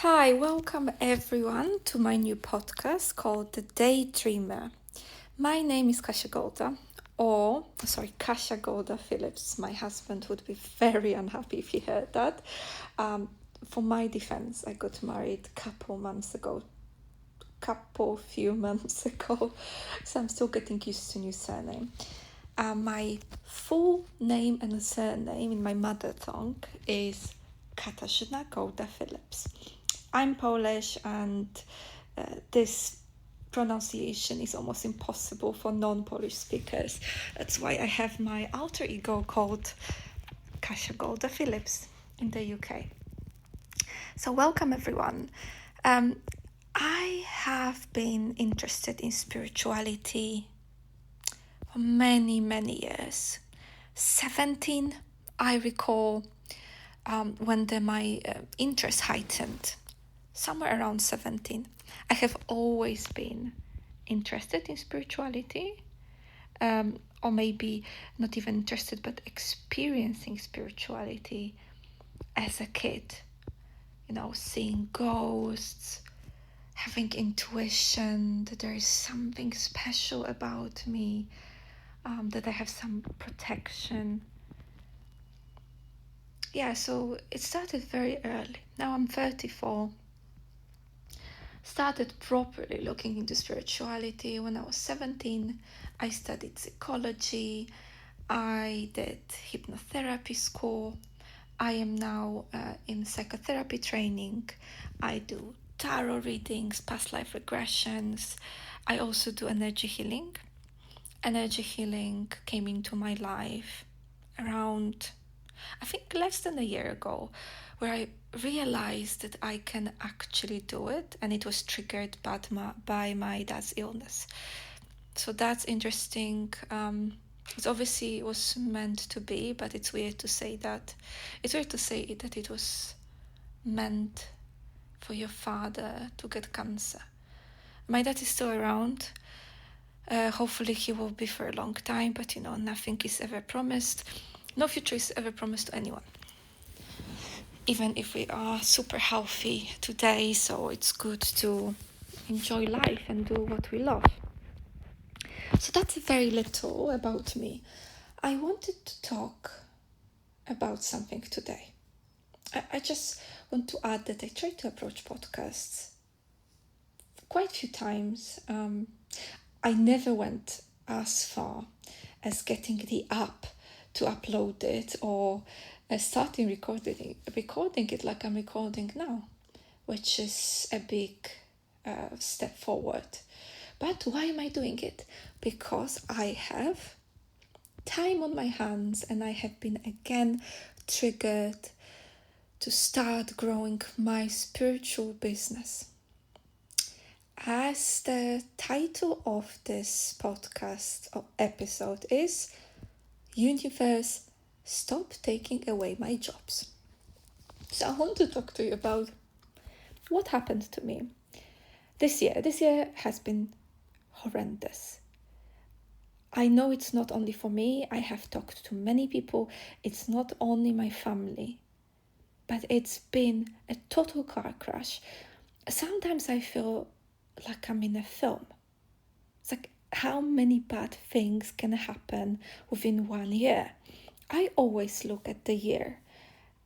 Hi, welcome everyone to my new podcast called The Daydreamer. My name is Kasia Golda-Phillips. My husband would be very unhappy if he heard that. For my defense, I got married few months ago, so I'm still getting used to new surname. My full name and surname in my mother tongue is Kasia Golda-Phillips. I'm Polish, and this pronunciation is almost impossible for non-Polish speakers. That's why I have my alter ego called Kasia Golda-Phillips in the UK. So welcome everyone. I have been interested in spirituality for many years. 17, I recall, when my interest heightened. Somewhere around 17. I have always been interested in spirituality, or maybe not even interested, but experiencing spirituality as a kid. Seeing ghosts, having intuition that there is something special about me, that I have some protection. Yeah, so it started very early. Now I'm 34. Started properly looking into spirituality when I was 17. I studied psychology. I did hypnotherapy school. I am now in psychotherapy training. I do tarot readings, past life regressions. I also do energy healing. Energy healing came into my life around, I think, less than a year ago, where I realized that I can actually do it, and it was triggered by my dad's illness. So that's interesting. It obviously was meant to be, but it's weird to say that. It's weird to say that it was meant for your father to get cancer. My dad is still around. Hopefully he will be for a long time, but nothing is ever promised. No future is ever promised to anyone. Even if we are super healthy today, so it's good to enjoy life and do what we love. So that's very little about me. I wanted to talk about something today. I just want to add that I try to approach podcasts quite a few times. I never went as far as getting the app to upload it, or starting recording it like I'm recording now, which is a big step forward. But why am I doing it? Because I have time on my hands, and I have been again triggered to start growing my spiritual business. As the title of this podcast or episode is, Universe, Stop Taking Away My Jobs. So I want to talk to you about what happened to me this year. This year has been horrendous. I know it's not only for me. I have talked to many people. It's not only my family, but it's been a total car crash. Sometimes I feel like I'm in a film. It's like, how many bad things can happen within 1 year? I always look at the year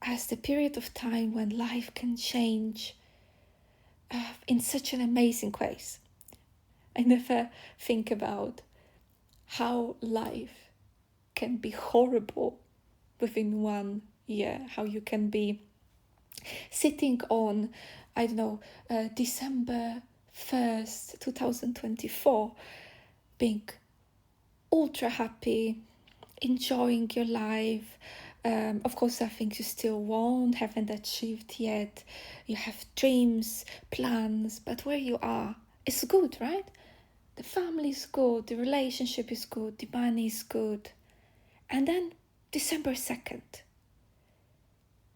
as the period of time when life can change in such an amazing ways. I never think about how life can be horrible within 1 year, how you can be sitting on, December 1st, 2024, being ultra happy, enjoying your life. Of course, there are things you still haven't achieved yet. You have dreams, plans, but where you are, it's good, right? The family is good, the relationship is good, the money is good. And then December 2nd,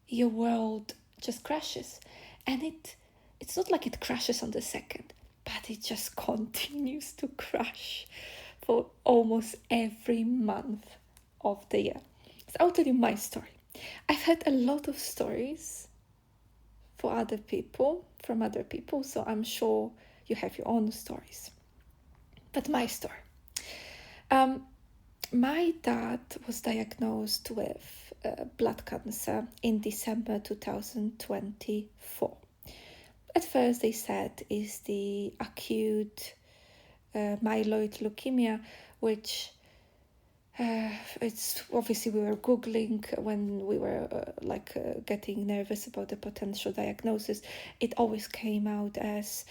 your world just crashes. And it's not like it crashes on the 2nd, but it just continues to crash for almost every month of the year. So I'll tell you my story. I've heard a lot of stories from other people, so I'm sure you have your own stories. But my story. My dad was diagnosed with blood cancer in December 2024. At first they said is the acute myeloid leukemia, which it's obviously we were Googling when we were getting nervous about the potential diagnosis. It always came out as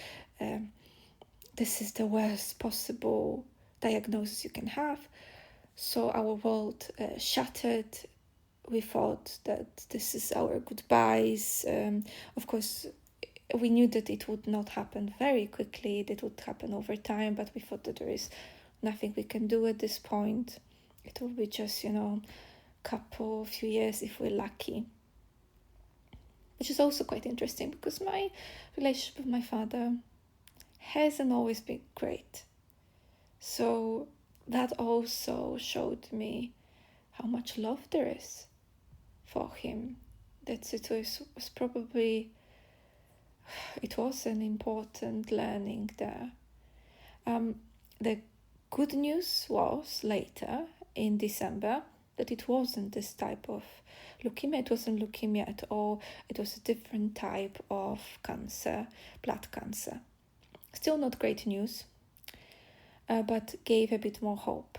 this is the worst possible diagnosis you can have. So our world shattered. We thought that this is our goodbyes. Of course, we knew that it would not happen very quickly. It would happen over time, but we thought that there is nothing we can do at this point. It will be just, few years if we're lucky. Which is also quite interesting because my relationship with my father hasn't always been great. So that also showed me how much love there is for him. That it was an important learning there. The good news was later in December that it wasn't this type of leukemia. It wasn't leukemia at all. It was a different type of cancer, blood cancer. Still not great news, but gave a bit more hope.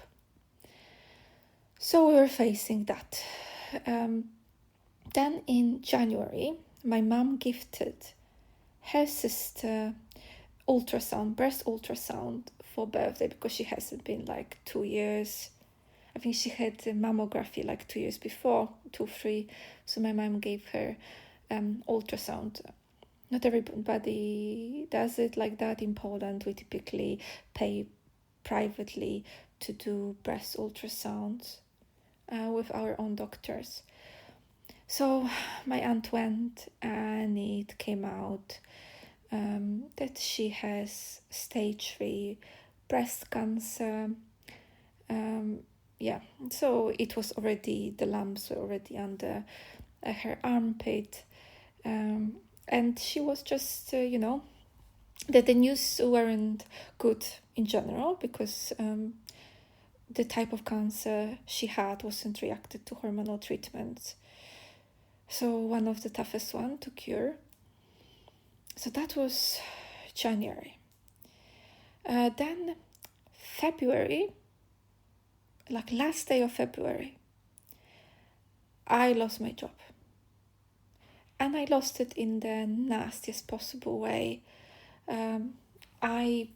So we were facing that. Then in January, my mom gifted her sister breast ultrasound for birthday because she hasn't been 2 years. I think she had a mammography 2 years before, 2, 3. So my mom gave her ultrasound. Not everybody does it like that in Poland. We typically pay privately to do breast ultrasounds with our own doctors. So my aunt went and it came out that she has stage 3 breast cancer. So it was already, the lumps were already under her armpit. And she was just, that the news weren't good in general because the type of cancer she had wasn't reacted to hormonal treatments. So one of the toughest one to cure. So that was January. Then February, last day of February, I lost my job. And I lost it in the nastiest possible way. I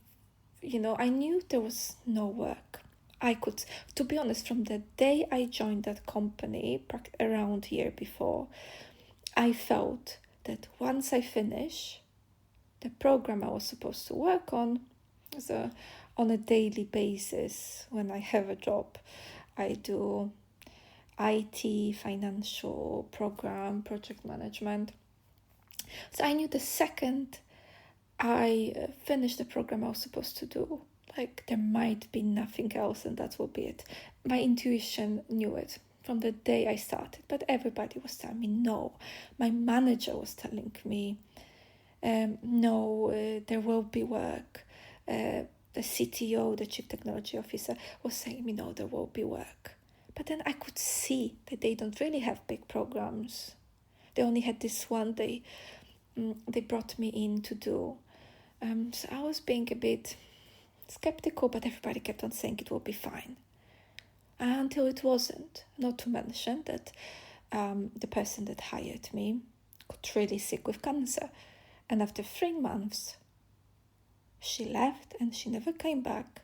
knew there was no work. To be honest, from the day I joined that company, around year before, I felt that once I finish the program I was supposed to work on, on a daily basis, when I have a job, I do IT, financial program, project management. So I knew the second I finished the program I was supposed to do, there might be nothing else and that will be it. My intuition knew it from the day I started, but everybody was telling me no. My manager was telling me, no, there will be work. The CTO, the Chief Technology Officer, was saying me, no, there will be work. But then I could see that they don't really have big programs. They only had this one they brought me in to do. So I was being a bit skeptical, but everybody kept on saying it will be fine. Until it wasn't. Not to mention that the person that hired me got really sick with cancer. And after 3 months, she left and she never came back.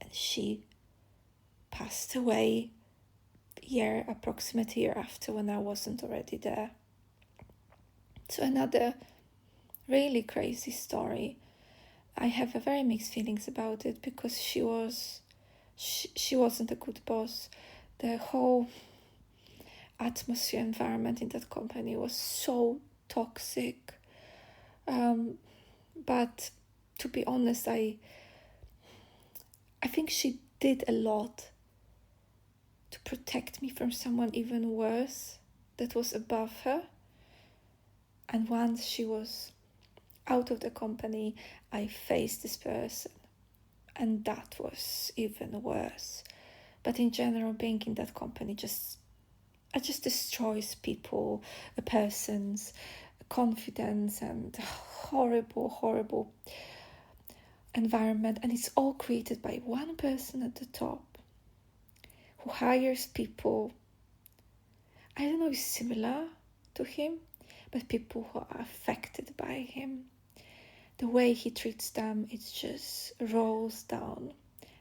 And she passed away approximate year after, when I wasn't already there. So another really crazy story. I have a very mixed feelings about it because she wasn't a good boss. The whole atmosphere, environment in that company was so toxic. But to be honest, I think she did a lot to protect me from someone even worse that was above her. And once she was out of the company, I faced this person, and that was even worse. But in general, being in that company just destroys people, a person's confidence, and horrible environment. And it's all created by one person at the top who hires people, I don't know if similar to him, but people who are affected by him. The way he treats them, it just rolls down.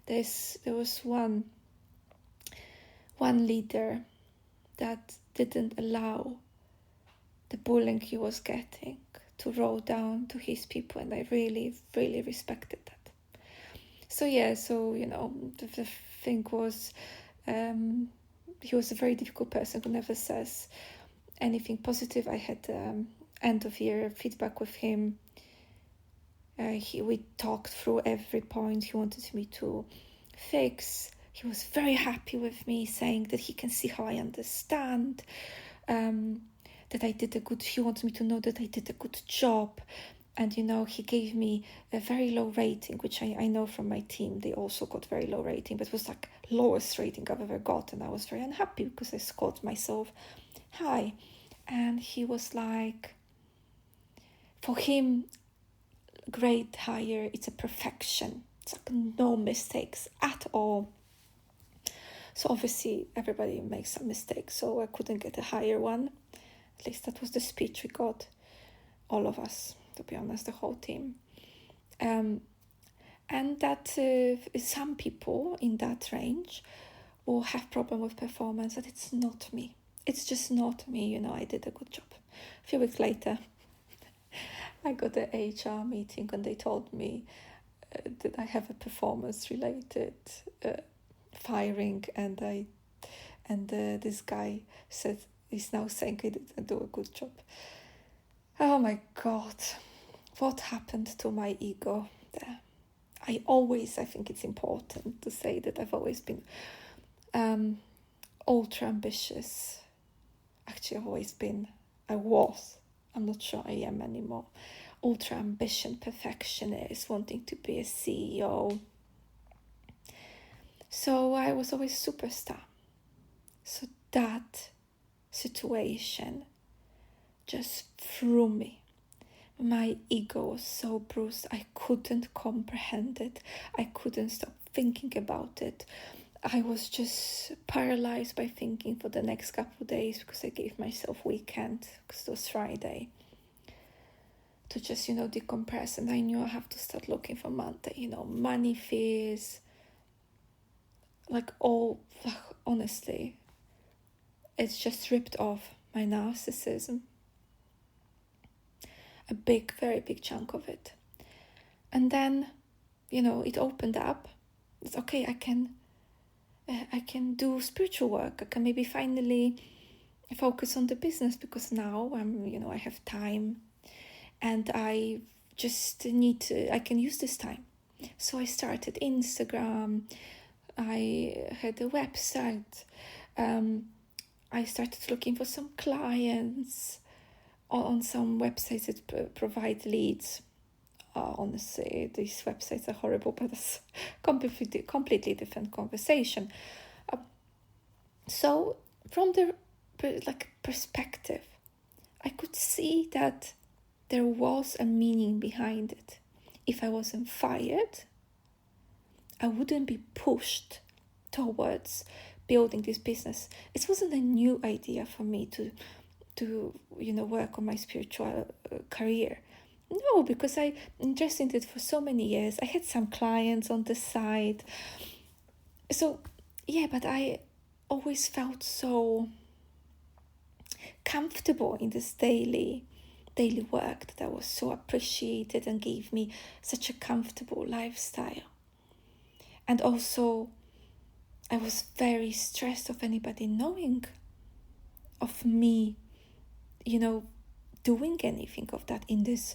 There was one leader that didn't allow the bullying he was getting to roll down to his people, and I really respected that. So the thing was, he was a very difficult person who never says anything positive. I had end of year feedback with him. We talked through every point he wanted me to fix. He was very happy with me, saying that he can see how I understand, that I did he wants me to know that I did a good job. And, he gave me a very low rating, which I know from my team, they also got very low rating, but it was like lowest rating I've ever got. And I was very unhappy because I scored myself high. And he was like, for him, grade higher, it's a perfection. It's like no mistakes at all. So obviously everybody makes some mistakes, so I couldn't get a higher one. At least that was the speech we got, all of us, to be honest, the whole team. And that some people in that range will have problem with performance, but it's not me. It's just not me, I did a good job. A few weeks later, I got an HR meeting and they told me that I have a performance-related firing, and this guy said he's now saying I didn't do a good job. Oh my God, what happened to my ego there? I think it's important to say that I've always been ultra ambitious. Actually, I'm not sure I am anymore. Ultra ambition, perfectionist, wanting to be a CEO. So I was always superstar. So that situation just threw me. My ego was so bruised. I couldn't comprehend it. I couldn't stop thinking about it. I was just paralyzed by thinking for the next couple of days, because I gave myself weekend, because it was Friday, to just, decompress. And I knew I have to start looking for Monday, money fees, honestly, it's just ripped off my narcissism. A very big chunk of it. And then, it opened up. It's okay, I can do spiritual work. I can maybe finally focus on the business, because now I have time, and I just I can use this time. So I started Instagram. I had a website. I started looking for some clients on some websites that provide leads. Honestly, these websites are horrible, but it's completely different conversation. So from the perspective, I could see that there was a meaning behind it. If I wasn't fired, I wouldn't be pushed towards building this business. It wasn't a new idea for me to work on my spiritual career. No, because I interested in it for so many years. I had some clients on the side. So, but I always felt so comfortable in this daily work, that I was so appreciated and gave me such a comfortable lifestyle. And also, I was very stressed of anybody knowing of me, doing anything of that in this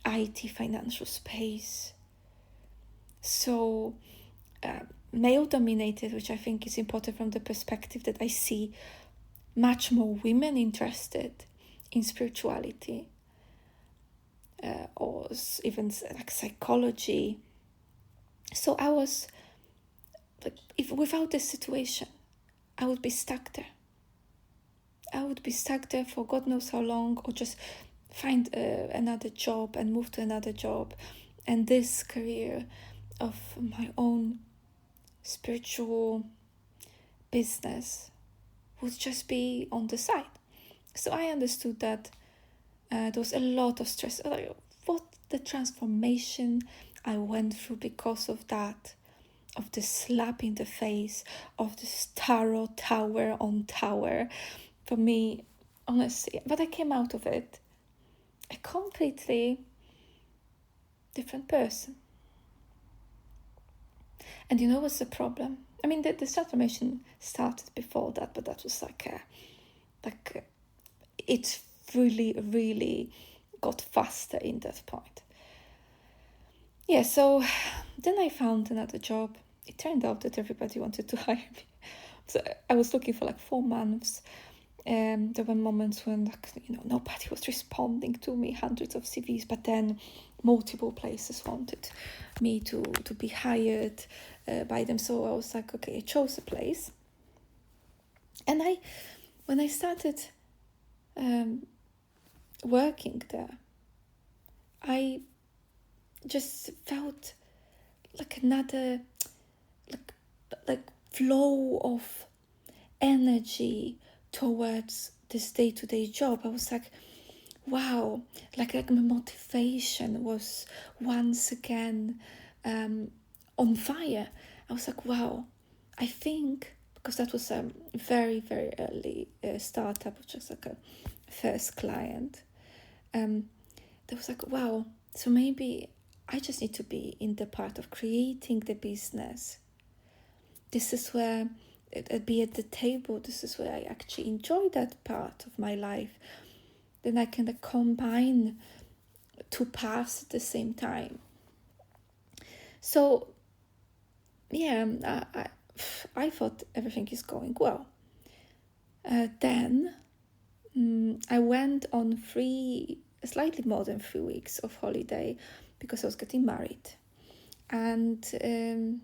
IT financial space. So male dominated, which I think is important from the perspective that I see much more women interested in spirituality. or even like psychology. So I was like, if without this situation, I would be stuck there. I would be stuck there for God knows how long, or just find another job and move to another job. And this career of my own spiritual business would just be on the side. So I understood that there was a lot of stress. Like, what the transformation I went through because of that, of the slap in the face, of this tarot tower on tower. For me, honestly, but I came out of it a completely different person. And you know what's the problem? I mean, the transformation started before that, but that was it really got faster in that point. Yeah, so then I found another job. It turned out that everybody wanted to hire me. So I was looking for like 4 months. There were moments when nobody was responding to me, hundreds of CVs, but then multiple places wanted me to be hired by them. So I was like, okay, I chose a place. And when I started working there, I just felt like another like flow of energy towards this day-to-day job. I was like, wow, like my motivation was once again on fire. I was like, wow, I think, because that was a very early startup, which was like a first client, that was like, wow, so maybe I just need to be in the part of creating the business. This is where I'd be at the table. This is where I actually enjoy that part of my life. Then I can combine 2 paths at the same time. So, yeah, I thought everything is going well. Then I went on slightly more than 3 weeks of holiday because I was getting married. And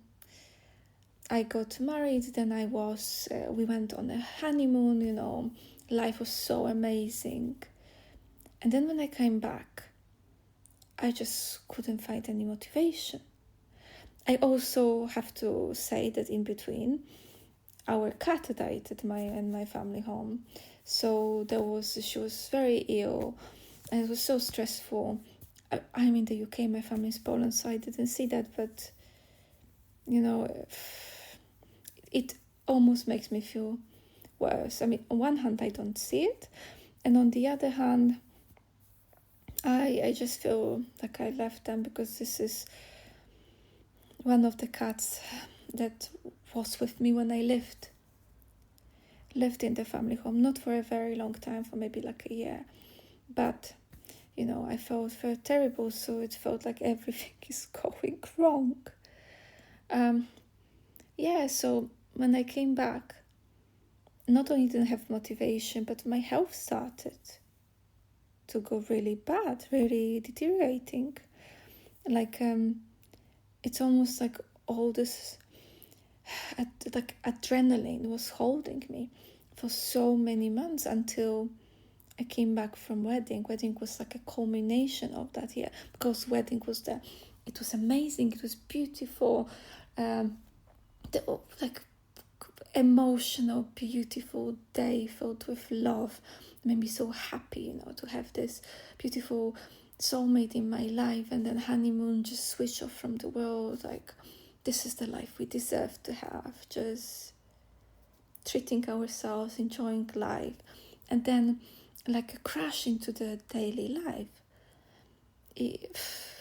I got married, then we went on a honeymoon, life was so amazing. And then when I came back, I just couldn't find any motivation. I also have to say that in between, our cat died at my family home. So she was very ill, and it was so stressful. I'm in the UK, my family is Poland, so I didn't see that, but it almost makes me feel worse. I mean, on one hand, I don't see it, and on the other hand, I just feel like I left them, because this is one of the cats that was with me when I lived in the family home, not for a very long time, for maybe like a year, but I felt very terrible, so it felt like everything is going wrong. So when I came back, not only didn't have motivation, but my health started to go really bad, really deteriorating. It's almost like all this adrenaline was holding me for so many months until I came back from wedding. Wedding was like a culmination of that year, because wedding was it was amazing, it was beautiful, emotional, beautiful day filled with love. It made me so happy, to have this beautiful soulmate in my life. And then honeymoon, just switch off from the world. Like, this is the life we deserve to have. Just treating ourselves, enjoying life. And then like a crash into the daily life.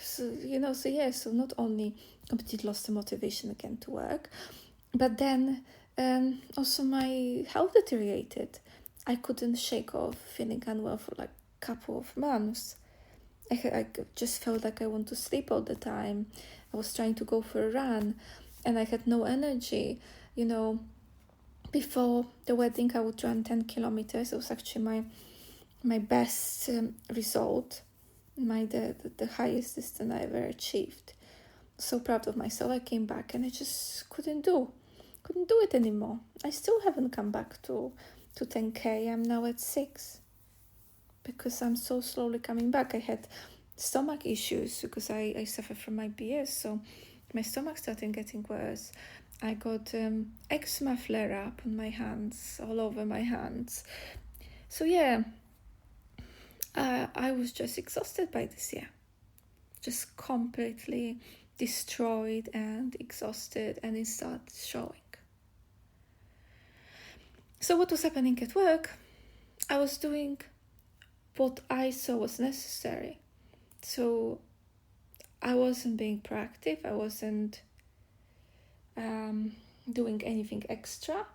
So not only completely lost the motivation again to work, but then also my health deteriorated. I couldn't shake off feeling unwell for like a couple of months. I just felt like I want to sleep all the time. I was trying to go for a run, and I had no energy. Before the wedding, I would run 10 kilometers. It was actually my best result the highest distance I ever achieved. So proud of myself. I came back and I just couldn't do it anymore. I still haven't come back to 10k. I'm now at 6 because I'm so slowly coming back. I had stomach issues because I suffer from IBS, so my stomach started getting worse. I got eczema flare up on my hands, all over my hands. So yeah, I was just exhausted by this year, just completely destroyed and exhausted, and it started showing. So what was happening at work? I was doing what I saw was necessary. So I wasn't being proactive. I wasn't doing anything extra.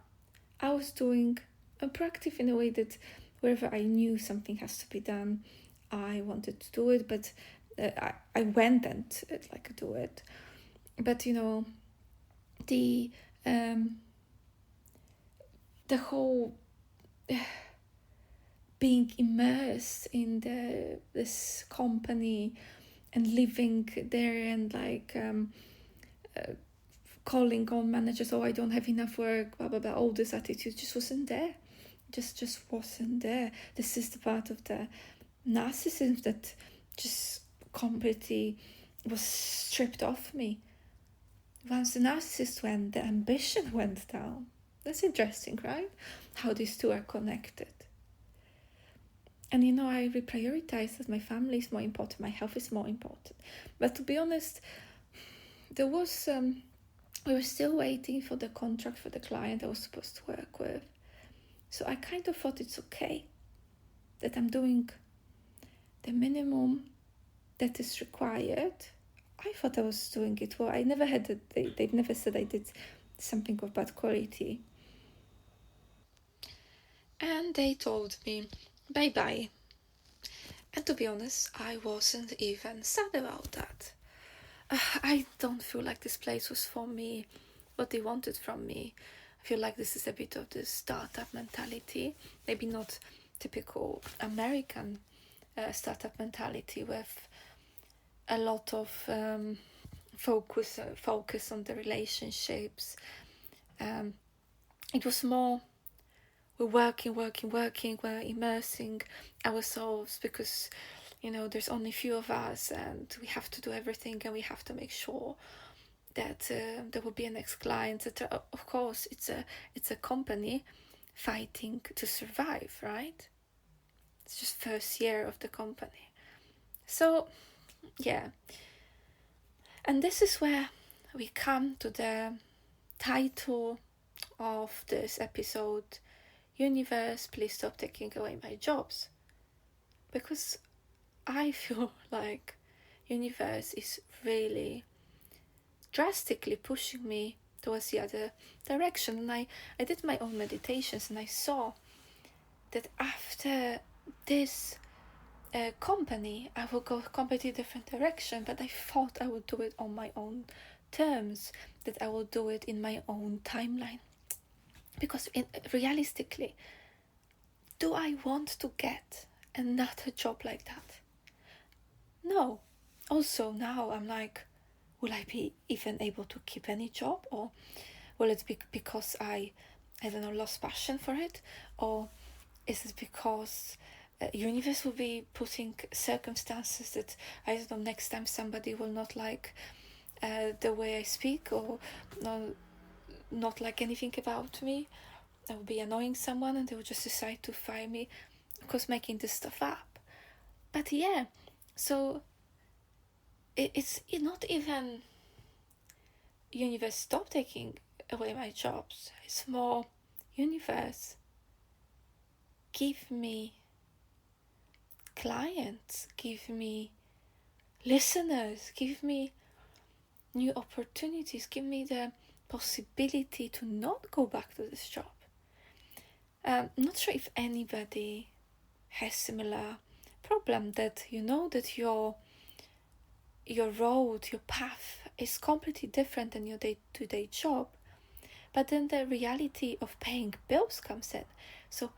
I was doing proactive in a way that wherever I knew something has to be done, I wanted to do it, but I went and do it. But the whole being immersed in this company and living there and calling on managers, I don't have enough work, blah blah blah, all this attitude just wasn't there. Just wasn't there. This is the part of the narcissism that just completely was stripped off me. Once the narcissist went, the ambition went down. That's interesting, right? How these two are connected. And I reprioritized that my family is more important, my health is more important. But to be honest, there was we were still waiting for the contract for the client I was supposed to work with. So I kind of thought it's okay that I'm doing the minimum that is required. I thought I was doing it well. I never had it. They've never said I did something of bad quality. And they told me, bye-bye. And to be honest, I wasn't even sad about that. I don't feel like this place was for me, what they wanted from me. I feel like this is a bit of the startup mentality, maybe not typical American startup mentality with a lot of focus on the relationships. It was more, we're working, we're immersing ourselves because there's only few of us and we have to do everything and we have to make sure that there will be a next client, etc. Of course, it's a company fighting to survive, right? It's just first year of the company. So, yeah. And this is where we come to the title of this episode, Universe, please stop taking away my jobs. Because I feel like universe is really drastically pushing me towards the other direction. And I did my own meditations and I saw that after this company, I will go a completely different direction, but I thought I would do it on my own terms, that I will do it in my own timeline. Because realistically, do I want to get another job like that? No. Also now I'm like, will I be even able to keep any job, or will it be because I don't know, lost passion for it, or is it because universe will be putting circumstances that I don't know, next time somebody will not like the way I speak, or not like anything about me. I will be annoying someone and they will just decide to fire me because making this stuff up. But yeah, so it's not even universe stop taking away my jobs. It's more, universe, give me clients, give me listeners, give me new opportunities, give me the possibility to not go back to this job. Not sure if anybody has similar problem, that that your road, your path is completely different than your day-to-day job, but then the reality of paying bills comes in. So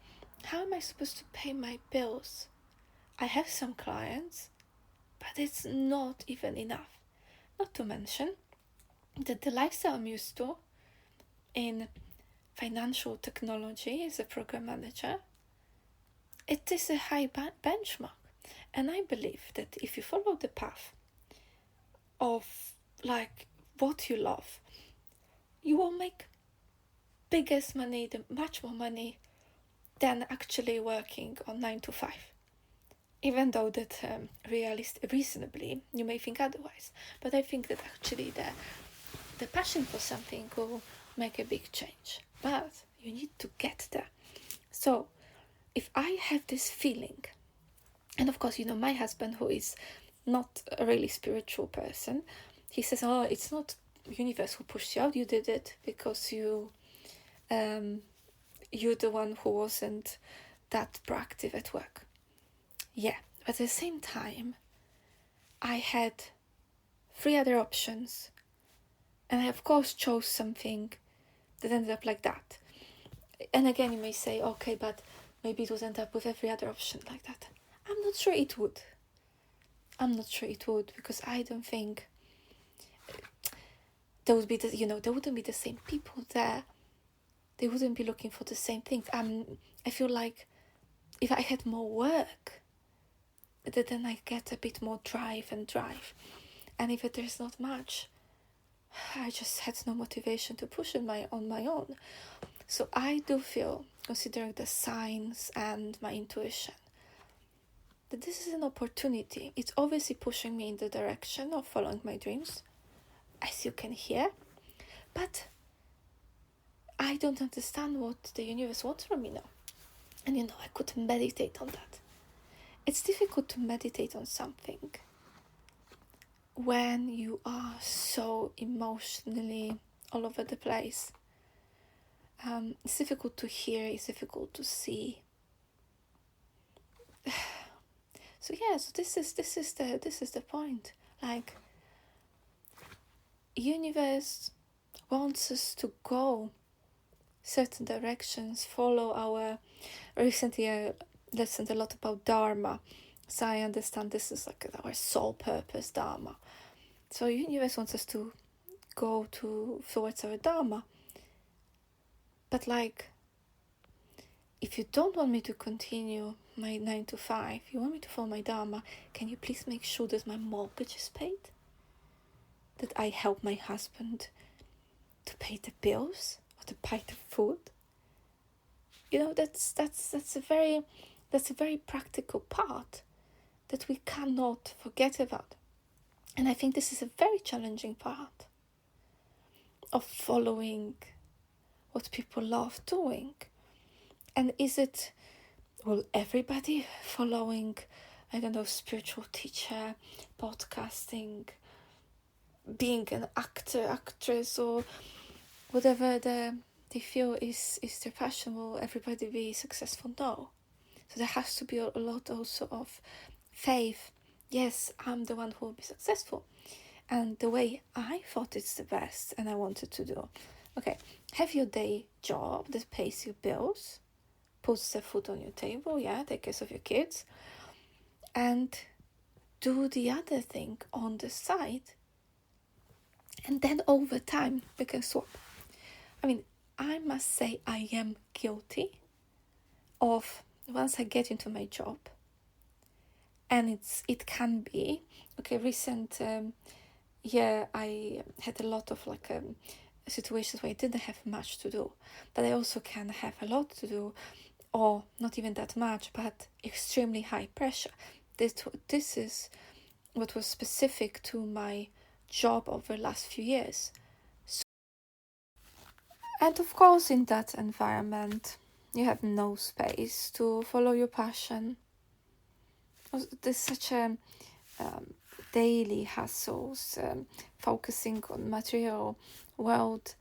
how am I supposed to pay my bills? I have some clients, but it's not even enough. Not to mention that the lifestyle I'm used to in financial technology as a program manager, it is a high benchmark. And I believe that if you follow the path of like what you love, you will make biggest money, much more money than actually working on 9 to 5. Even though that reasonably you may think otherwise, but I think that actually the passion for something will make a big change. But you need to get there. So if I have this feeling, and of course, my husband, who is not a really spiritual person, he says, "Oh, it's not universe who pushed you out. You did it because you're the one who wasn't that proactive at work." Yeah, but at the same time, I had 3 other options, and I of course chose something that ended up like that. And again, you may say, okay, but maybe it would end up with every other option like that. I'm not sure it would. Because I don't think there would be there wouldn't be the same people there. They wouldn't be looking for the same things. I feel like if I had more work, then I get a bit more drive. And if there's not much, I just had no motivation to push it on my own. So I do feel, considering the signs and my intuition, that this is an opportunity. It's obviously pushing me in the direction of following my dreams, as you can hear. But I don't understand what the universe wants from me now. And I could meditate on that. It's difficult to meditate on something when you are so emotionally all over the place. It's difficult to hear, it's difficult to see. So this is the point. Like, universe wants us to go certain directions, follow our. Recently, I listened a lot about Dharma, so I understand this is like our soul purpose, Dharma. So universe wants us to go towards our Dharma. But like, if you don't want me to continue my 9 to 5, you want me to follow my Dharma, can you please make sure that my mortgage is paid? That I help my husband to pay the bills or to buy the food? That's a very practical part that we cannot forget about. And I think this is a very challenging part of following what people love doing. And is it, everybody following, spiritual teacher, podcasting, being an actor, actress, or whatever they feel is their passion? Will everybody be successful? No. So there has to be a lot also of faith. Yes, I'm the one who will be successful. And the way I thought it's the best and I wanted to do. Okay, have your day job that pays your bills, puts the food on your table, take care of your kids, and do the other thing on the side. And then over time, we can swap. I must say I am guilty of, once I get into my job, and it can be, recent year I had a lot of situations where I didn't have much to do, but I also can have a lot to do, or not even that much, but extremely high pressure. This is what was specific to my job over the last few years. And of course, in that environment, you have no space to follow your passion. There's such a daily hustles, focusing on material world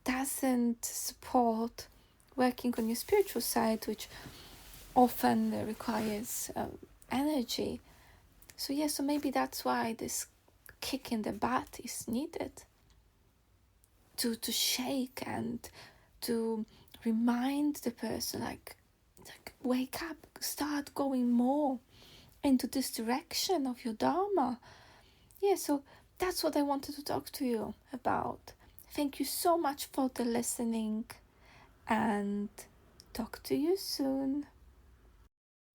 doesn't support working on your spiritual side, which often requires energy. So maybe that's why this kick in the butt is needed to shake and to remind the person, like wake up, start going more into this direction of your Dharma. Yeah, so that's what I wanted to talk to you about. Thank you so much for the listening, and talk to you soon.